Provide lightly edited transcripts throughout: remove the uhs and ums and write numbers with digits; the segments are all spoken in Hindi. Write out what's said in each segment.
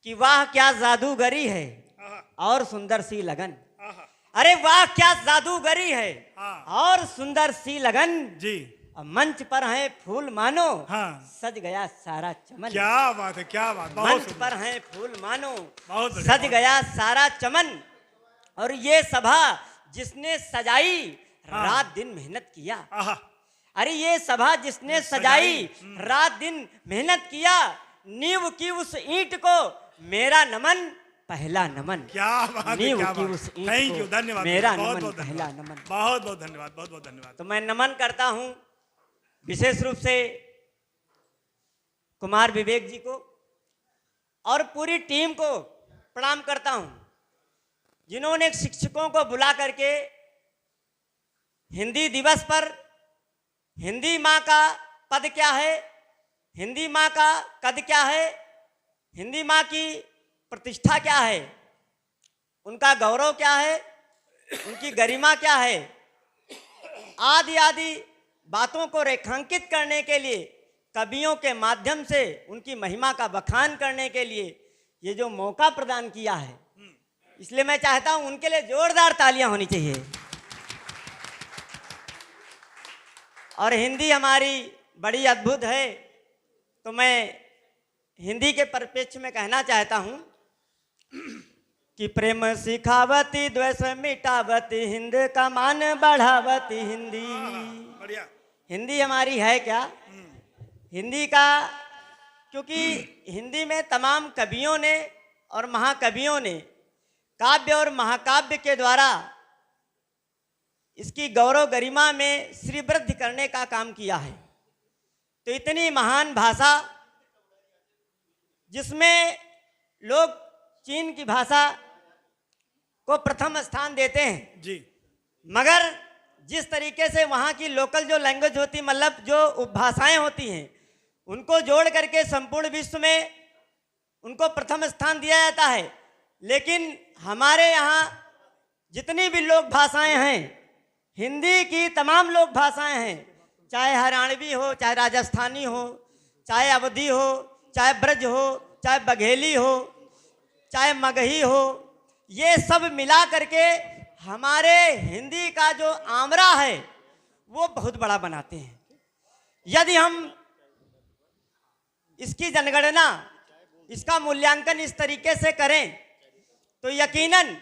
कि वाह क्या जादूगरी है आहा, और सुंदर सी लगन। आहा, अरे वाह क्या जादूगरी है हाँ। और सुंदर सी लगन। जी अब मंच पर है फूल मानो, हाँ। सज गया सारा चमन। क्या बात है, क्या बात, बहुत मंच सुंदर। पर है फूल मानो, बहुत बढ़िया, सज बहुत गया सारा चमन। और ये सभा जिसने सजाई, हाँ। रात दिन मेहनत किया। आहा, अरे ये सभा जिसने सजाई, रात दिन मेहनत किया। नींव की उस ईंट को मेरा नमन, पहला नमन। क्या बात है, नींव क्या की बात। उस ईंट थैंक को यू, धन्यवाद, मेरा बहुत नमन, बहुत पहला धन्यवाद, नमन। बहुत बहुत धन्यवाद, बहुत बहुत धन्यवाद। तो मैं नमन करता हूं विशेष रूप से कुमार विवेक जी को और पूरी टीम को प्रणाम करता हूं, जिन्होंने शिक्षकों को बुला करके हिंदी दिवस पर हिंदी माँ का पद क्या है, हिंदी माँ का कद क्या है, हिंदी माँ की प्रतिष्ठा क्या है, उनका गौरव क्या है, उनकी गरिमा क्या है, आदि आदि बातों को रेखांकित करने के लिए कवियों के माध्यम से उनकी महिमा का बखान करने के लिए ये जो मौका प्रदान किया है, इसलिए मैं चाहता हूं उनके लिए जोरदार तालियां होनी चाहिए। और हिंदी हमारी बड़ी अद्भुत है, तो मैं हिंदी के परिप्रेक्ष्य में कहना चाहता हूं कि प्रेम सिखावती द्वेष मिटावती हिंद का मान बढ़ावती हिंदी। बढ़िया। हिंदी हमारी है क्या, हिंदी का, क्योंकि हिंदी में तमाम कवियों ने और महाकवियों ने काव्य और महाकाव्य के द्वारा इसकी गौरव गरिमा में श्रीवृद्धि करने का काम किया है। तो इतनी महान भाषा जिसमें लोग चीन की भाषा को प्रथम स्थान देते हैं, जी मगर जिस तरीके से वहाँ की लोकल जो लैंग्वेज होती, मतलब जो उपभाषाएं होती हैं, उनको जोड़ करके संपूर्ण विश्व में उनको प्रथम स्थान दिया जाता है। लेकिन हमारे यहाँ जितनी भी लोक भाषाएं हैं, हिंदी की तमाम लोक भाषाएं हैं, चाहे हरियाणवी हो, चाहे राजस्थानी हो, चाहे अवधी हो, चाहे ब्रज हो, चाहे बघेली हो, चाहे मगही हो, ये सब मिला करके हमारे हिंदी का जो आमरा है वो बहुत बड़ा बनाते हैं। यदि हम इसकी जनगणना, इसका मूल्यांकन इस तरीके से करें तो यकीनन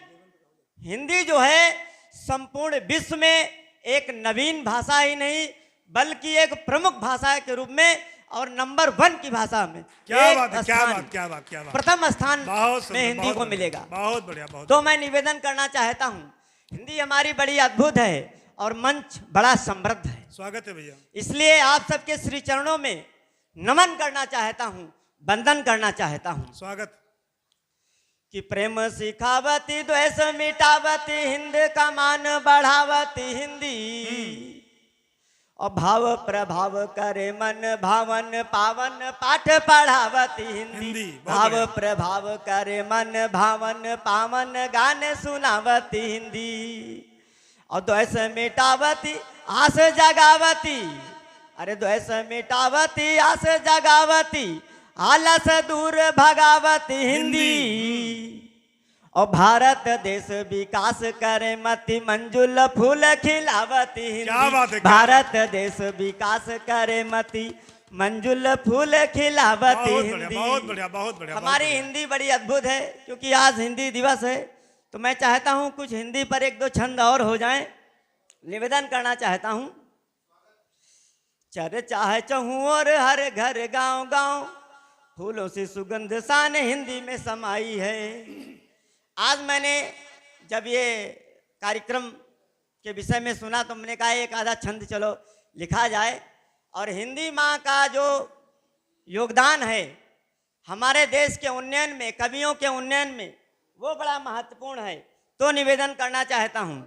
हिंदी जो है संपूर्ण विश्व में एक नवीन भाषा ही नहीं बल्कि एक प्रमुख भाषा के रूप में और नंबर 1 की भाषा में क्या बात है, क्या बात, क्या बात, क्या बात। प्रथम स्थान बहुत में हिंदी को मिलेगा। बहुत बढ़िया, बहुत। तो मैं निवेदन करना चाहता हूं, हिंदी हमारी बड़ी अद्भुत है और मंच बड़ा समृद्ध है। स्वागत है भैया। इसलिए आप सबके श्री चरणों में नमन करना चाहता हूं, वंदन करना चाहता हूं स्वागत। कि प्रेम सिखावती द्वेष मिटावती हिंद का मान बढ़ावती हिंदी और भाव प्रभाव करे मन भावन पावन पाठ पढ़ावती हिंदी। भाव प्रभाव करे मन भावन पावन गाने सुनावती हिंदी और द्वेष मिटावती आस जगावती, अरे द्वेष मिटावती आस जगावती आलस दूर भगावती हिंदी और भारत देश विकास करे मति मंजुल फूल खिलावती हिंदी। भारत देश विकास करे मति मंजुल फूल खिलावती हिंदी। बहुत बढ़िया, बहुत बढ़िया। हमारी हिंदी बड़ी अद्भुत है, क्योंकि आज हिंदी दिवस है, तो मैं चाहता हूं कुछ हिंदी पर 1-2 छंद और हो जाएं। निवेदन करना चाहता हूं, चर्चा है चहूं और हर घर गांव गांव फूलों से सुगंध सान हिंदी में समाई है। आज मैंने जब ये कार्यक्रम के विषय में सुना तो मैंने कहा एक आधा छंद चलो लिखा जाए। और हिंदी माँ का जो योगदान है हमारे देश के उन्नयन में, कवियों के उन्नयन में, वो बड़ा महत्वपूर्ण है। तो निवेदन करना चाहता हूँ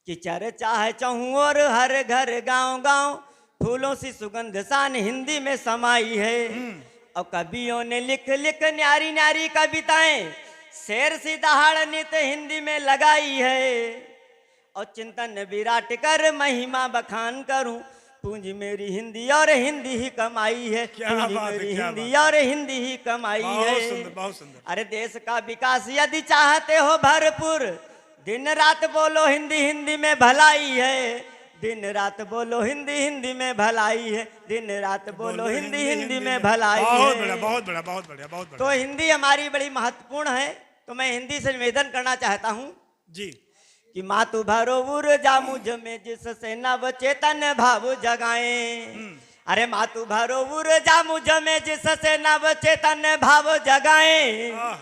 कि चर्चा है चहूं और हर घर गांव गांव फूलों सी सुगंध सान हिंदी में समाई है। और कवियों ने लिख लिख न्यारी न्यारी कविताएं शेर सी दहाड़ नित हिंदी में लगाई है। और चिंतन विराट कर महिमा बखान करूं पूंजी मेरी हिंदी और हिंदी ही कमाई है, क्या पूंजी बात है, मेरी क्या हिंदी बात। और हिंदी ही कमाई बहुत है। सुंदर, बहुत सुंदर। अरे देश का विकास यदि चाहते हो भरपूर, दिन रात बोलो हिंदी हिंदी में भलाई है, दिन रात बोलो हिंदी हिंदी में भलाई है, दिन रात बोलो हिंदी हिंदी में भलाई बहुत बढ़िया, है। बहुत बढ़िया, बहुत बढ़िया, बहुत तो बढ़िया। हिंदी हमारी बड़ी महत्वपूर्ण है। तो मैं हिंदी से निवेदन करना चाहता हूँ जी, कि मातु भरो ऊर्जा मुझ में जिससे नव चेतन भाव जगाएं। अरे मातु भरो ऊर्जा मुझ में जिससे नव चेतन भाव जगाएं, आह,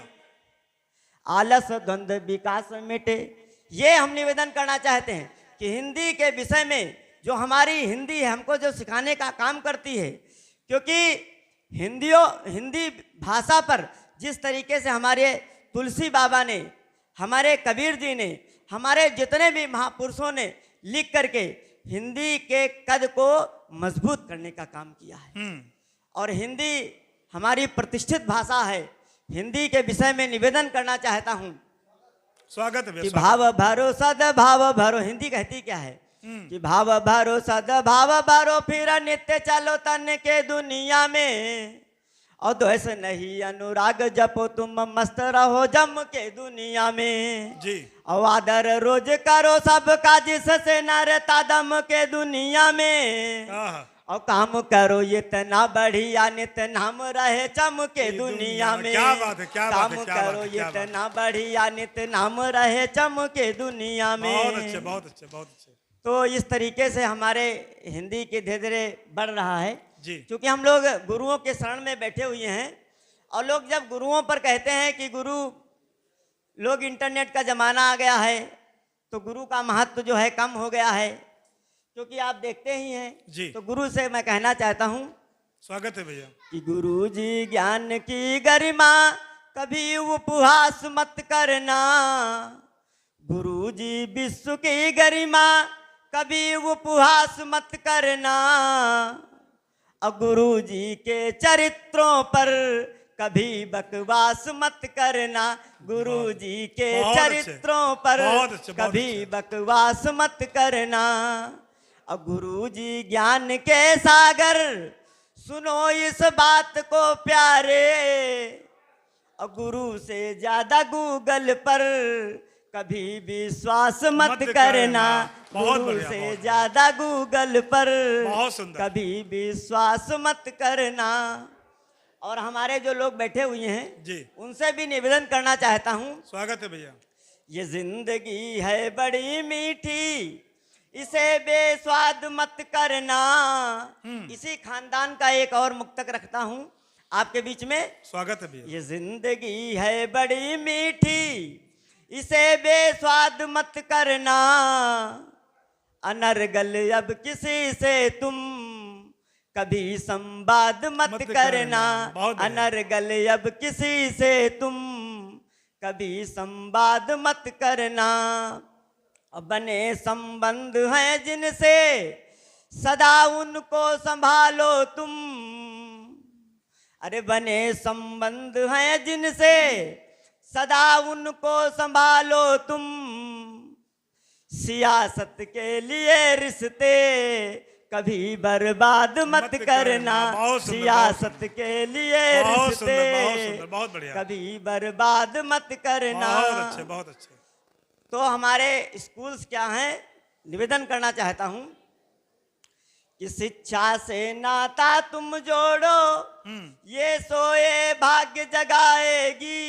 आलस द्वंद विकास मिटे। ये हम निवेदन करना चाहते हैं कि हिंदी के विषय में जो हमारी हिंदी है हमको जो सिखाने का काम करती है, क्योंकि हिंदी भाषा पर जिस तरीके से हमारे तुलसी बाबा ने, हमारे कबीर जी ने, हमारे जितने भी महापुरुषों ने लिख करके हिंदी के कद को मजबूत करने का काम किया है। और हिंदी हमारी प्रतिष्ठित भाषा है। हिंदी के विषय में निवेदन करना चाहता हूं स्वागत है भैया, कि स्वागत। भाव भरो सद्भाव भरो। हिंदी कहती क्या है कि भाव भरो सद्भाव भरो, फिर नित्य चलो तन के दुनिया में, और द्वेष नहीं अनुराग जपो तुम मस्त रहो जम के दुनिया में। जी, और आदर रोज करो सबका जिससे नरता दम के दुनिया में, आह, और काम करो इतना बढ़िया नित नाम रहे चम के दुनिया में। क्या बात है, क्या बात है, काम क्या बात करो है, क्या बात है। इतना बढ़िया नित नाम रहे चम के दुनिया में। बहुत अच्छे, बहुत अच्छे, बहुत अच्छे। तो इस तरीके से हमारे हिंदी के धीरे धीरे बढ़ रहा है। जी, क्योंकि हम लोग गुरुओं के शरण में बैठे हुए हैं, और लोग जब गुरुओं पर कहते हैं कि गुरु, लोग इंटरनेट का जमाना आ गया है तो गुरु का महत्व जो है कम हो गया है, क्योंकि आप देखते ही हैं। जी। तो गुरु से मैं कहना चाहता हूं स्वागत है भैया। कि गुरु जी ज्ञान की गरिमा कभी उपहास मत करना, गुरु जी विश्व की गरिमा कभी उपहास मत करना, और गुरु जी के चरित्रों पर कभी बकवास मत करना, गुरु जी के बहुत अच्छे, चरित्रों पर बहुत अच्छे, बहुत कभी अच्छे। बकवास मत करना। और गुरु जी ज्ञान के सागर, सुनो इस बात को प्यारे, और गुरु से ज्यादा गूगल पर कभी विश्वास मत करना, बहुत गुरु बढ़िया, से बहुत ज्यादा गूगल पर बहुत सुंदर। कभी विश्वास मत करना। और हमारे जो लोग बैठे हुए हैं जी, उनसे भी निवेदन करना चाहता हूं, स्वागत है भैया। ये जिंदगी है बड़ी मीठी, इसे बेस्वाद मत करना। इसी खानदान का एक और मुक्तक रखता हूं आपके बीच में। स्वागत है भैया। ये जिंदगी है बड़ी मीठी, इसे बेस्वाद मत करना, अनर्गल अब किसी से तुम कभी संवाद मत मत करना, करना। बहुत बढ़िया। अनर्गल अब किसी से तुम कभी संवाद मत करना। अब बने संबंध हैं जिनसे सदा उनको संभालो तुम, अरे बने संबंध हैं जिनसे सदा उनको संभालो तुम, सियासत के लिए रिश्ते कभी बर्बाद मत करना, बहुत सुंदर, सियासत के लिए बहुत रिश्ते सुंदर, बहुत सुंदर, बहुत बढ़िया। कभी बर्बाद मत करना। बहुत अच्छे, बहुत अच्छे। तो हमारे स्कूल्स क्या हैं, निवेदन करना चाहता हूं कि शिक्षा से नाता तुम जोड़ो, ये सोए भाग्य जगाएगी,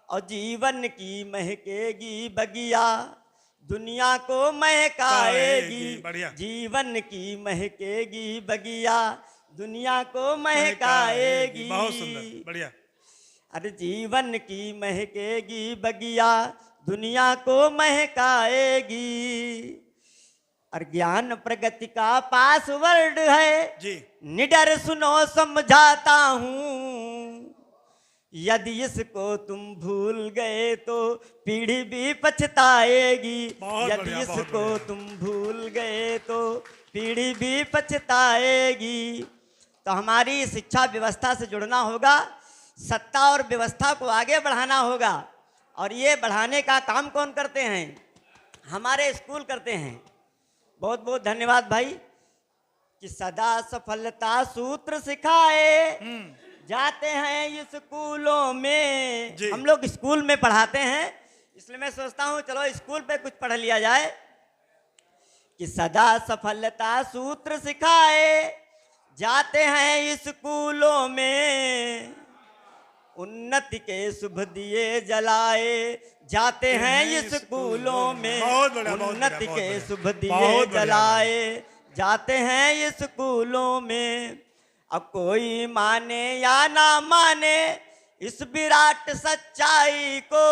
और जीवन की महकेगी बगिया दुनिया को महकाएगी, बढ़िया। जीवन की महकेगी बगिया दुनिया को महकाएगी। बहुत सुंदर, बढ़िया। अरे जीवन की महकेगी बगिया दुनिया को महकाएगी। और ज्ञान प्रगति का पासवर्ड है, जी, निडर सुनो समझाता हूँ, यदि इसको तुम भूल गए तो पीढ़ी भी पछताएगी, बहुत यदि बढ़िया, बहुत इसको बढ़िया। तुम भूल गए तो पीढ़ी भी पछताएगी। तो हमारी शिक्षा व्यवस्था से जुड़ना होगा, सत्ता और व्यवस्था को आगे बढ़ाना होगा, और ये बढ़ाने का काम कौन करते हैं, हमारे स्कूल करते हैं। बहुत बहुत धन्यवाद भाई। कि सदा सफलता सूत्र सिखाए जाते हैं स्कूलों में। जी। हम लोग स्कूल में पढ़ाते हैं, इसलिए मैं सोचता हूँ चलो स्कूल पे कुछ पढ़ लिया जाए कि सदा सफलता सूत्र सिखाए जाते हैं स्कूलों में, उन्नति के शुभ दिए जलाए जाते हैं स्कूलों में, बहुत बढ़िया, बहुत उन्नति बढ़िया, के बहुत शुभ बढ़िया। दिए बहुत बढ़िया, जलाए जाते हैं स्कूलों में। अब कोई माने या ना माने इस विराट सच्चाई को,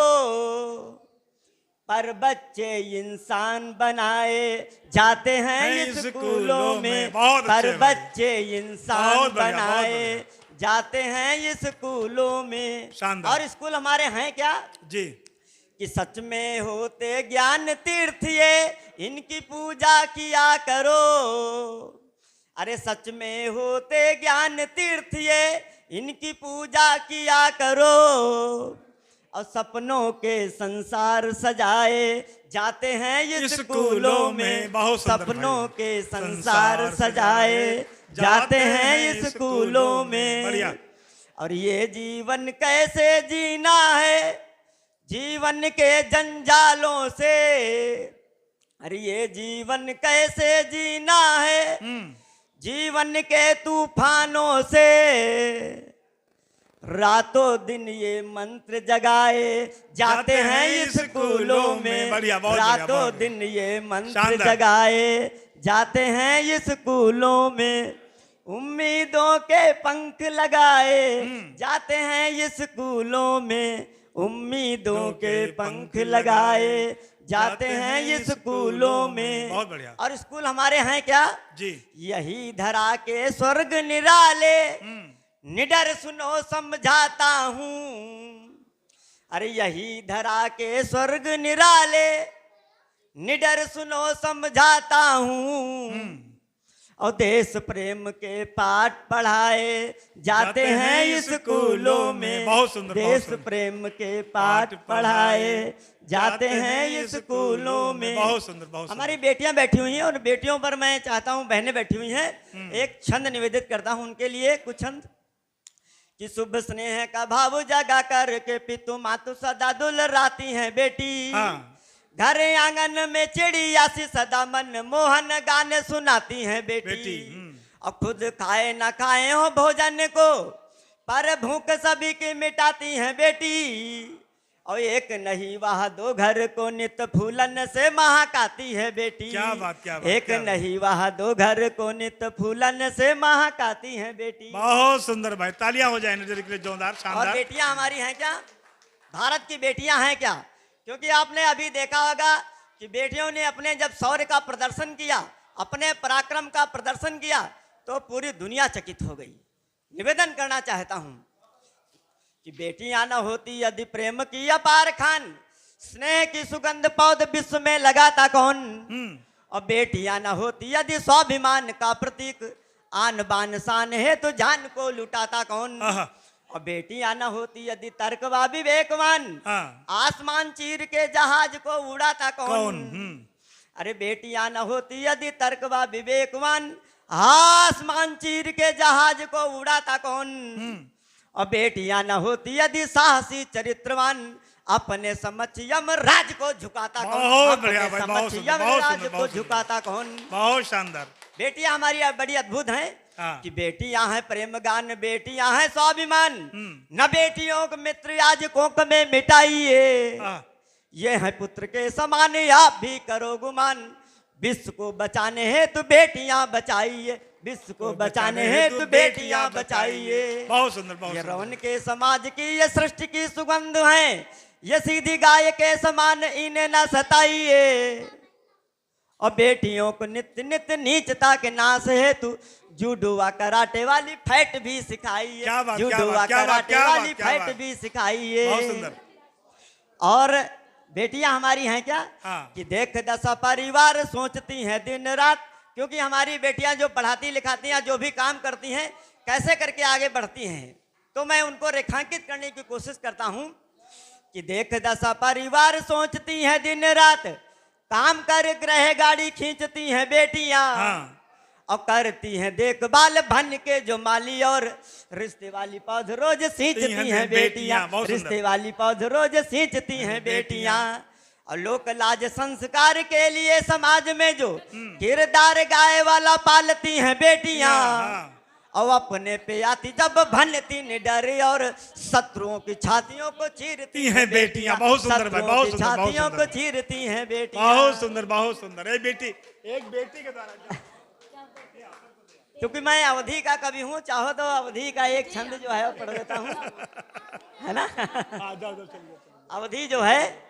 पर बच्चे इंसान बनाए जाते हैं स्कूलों में, बहुत पर अच्छे भाई। बच्चे इंसान बहुत बढ़िया, बहुत बनाए बढ़िया। जाते हैं स्कूलों में। शानदार। और स्कूल हमारे हैं क्या जी। कि सच में होते ज्ञान तीर्थ ये, इनकी पूजा किया करो। अरे सच में होते ज्ञान तीर्थ ये, इनकी पूजा किया करो। और सपनों के संसार सजाए जाते हैं ये स्कूलों में, बहुत सुंदर सपनों भाई। के संसार सजाए जाते हैं ये स्कूलों में। बढ़िया। और ये जीवन कैसे जीना है जीवन के जंजालों से, अरे ये जीवन कैसे जीना है जीवन के तूफानों से। रातों दिन ये मंत्र जगाए जाते हैं स्कूलों में, बढ़िया, बहुत बढ़िया, रातों बहुत दिन ये मंत्र शानदार। जगाए जाते हैं स्कूलों में। उम्मीदों के पंख लगाए जाते हैं स्कूलों में, उम्मीदों के पंख लगाए जाते हैं ये स्कूलों में। बहुत बढ़िया। और स्कूल हमारे हैं क्या जी। यही धरा के स्वर्ग निराले, निडर सुनो समझाता हूँ। अरे यही धरा के स्वर्ग निराले, निडर सुनो समझाता हूँ। और देश प्रेम के पाठ पढ़ाए जाते हैं स्कूलों में, बहुत सुंदर, बहुत देश सुंदर। प्रेम के पाठ पढ़ाए जाते हैं स्कूलों में। बहुत सुंदर, बहुत हमारी बेटियां बैठी हुई हैं और बेटियों पर मैं चाहता हूं, बहनें बैठी हुई हैं, एक छंद निवेदित करता हूं उनके लिए। कुछ छंद कि शुभ स्नेह का भाव जगा कर के पितु मातु सदा दुलराती हैं बेटी। हाँ। घर आंगन में चिड़िया सी सदा मन मोहन गाने सुनाती हैं बेटी। बेटी, और खुद खाए ना खाए हो भोजन को, पर भूख सभी की मिटाती हैं बेटी। और एक नहीं वह दो घर को नित फूलन से महकाती है बेटी। क्या बात, क्या बात, एक क्या बात। नहीं वह दो घर को नित फूलन से महकाती है बेटी। बहुत सुंदर भाई, तालियां हो जाए नजर के लिए जोरदार, और शानदार। बेटियां हमारी हैं क्या भारत की बेटियां हैं क्या, क्योंकि आपने अभी देखा होगा कि बेटियों ने अपने जब शौर्य का प्रदर्शन किया, अपने पराक्रम का प्रदर्शन किया, तो पूरी दुनिया चकित हो गई। निवेदन करना चाहता हूं कि बेटियां न होती यदि प्रेम की अपार खान, स्नेह की सुगंध पौध विश्व में लगाता कौन। और बेटियां न होती यदि स्वाभिमान का प्रतीक, आन बान शान है तो जान को लुटाता कौन। और बेटियां न होती यदि तर्क व विवेकवान, आसमान चीर के जहाज को उड़ाता कौन। अरे बेटियां न होती यदि तर्क व विवेकवान, आसमान चीर के जहाज को उड़ाता कौन। और बेटियां न होती यदि साहसी चरित्रवान, अपने समक्ष यमराज को झुकाता कौन। बहुत बढ़िया अपने भाई, बहुत समक्ष सुंदर, बहुत यमराज सुंदर, को बहुत सुंदर। झुकाता कौन। बहुत शानदार। बेटियां हमारी बड़ी अद्भुत हैं हाँ। कि बेटियां हैं प्रेम गान, बेटियां हैं स्वाभिमान। न बेटियों को मित्र आज कोक में मिटाइए, ये है पुत्र के समान आप भी करो गुमान। विश्व को बचाने हेतु बेटियां बचाइए, विश्व को बचाने हेतु बेटियां बचाइए। बहुत सुंदर, बहुत ये सुंदर। रवन के समाज की ये सृष्टि की सुगंध है, ये सीधी गाय के समान इन्हें न सताइए। और बेटियों को नित्य नित्य नीचता के नाश हेतु जूडोवा कराटे वाली फाइट भी सिखाइए। क्या बात, क्या जूडोवा बात, क्या बात, कराटे क्या बात, वाली क्या फाइट बात। भी सिखाइए। बहुत सुंदर। और बेटियां हमारी हैं क्या हाँ। कि देख दशा परिवार सोचती हैं दिन रात, क्योंकि हमारी बेटियां जो पढ़ाती लिखाती हैं, जो भी काम करती हैं, कैसे करके आगे बढ़ती हैं, तो मैं उनको रेखांकित करने की कोशिश करता हूं कि देख दशा परिवार सोचती हैं दिन रात, काम कर ग्रह गाड़ी खींचती हैं बेटियां। हाँ। और करती हैं देखभाल भन के जो माली, और रिश्ते वाली पौध रोज सींचती हैं बेटियां, बहुत सुंदर। रिश्ते वाली पौध रोज सींचती हैं बेटियां। और लोक लाज संस्कार के लिए समाज में जो किरदार गाय वाला पालती हैं बेटियां, हाँ। और अपने पे आती जब भनती निडर, और शत्रुओं की छातियों को चीरती हैं बेटियां। बहुत सुंदर भाई, शत्रुओं बहुत की सुंदर, बहुत छातियों सुंदर। को चीरती हैं बेटियां। बहुत सुंदर, बहुत सुंदर। एक बेटी के द्वारा क्योंकि मैं अवधि का कवि हूँ, चाहो तो अवधि का एक छंद जो है वो पढ़ देता हूँ, है ना। हाँ, जाओ, चलिए। अवधि जो है,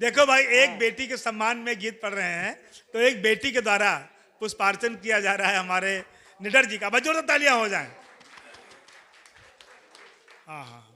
देखो भाई, एक बेटी के सम्मान में गीत पढ़ रहे हैं, तो एक बेटी के द्वारा पुष्पार्चन किया जा रहा है हमारे निडर जी का। बच्चों तो तालियां हो जाएं। हाँ हाँ।